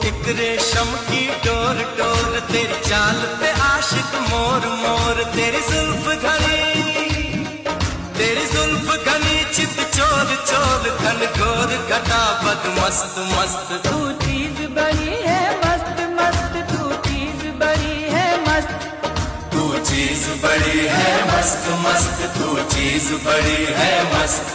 एक रेशम की डोर डोर, तेरी चाल पे आशिक मोर मोर। तेरी जुल्फ घनी चित चोर चोर, घन घोर घटा बद मस्त मस्त। तू चीज बड़ी है मस्त मस्त, तू चीज बड़ी है मस्त। तू चीज बड़ी है मस्त मस्त, तू चीज बड़ी है मस्त।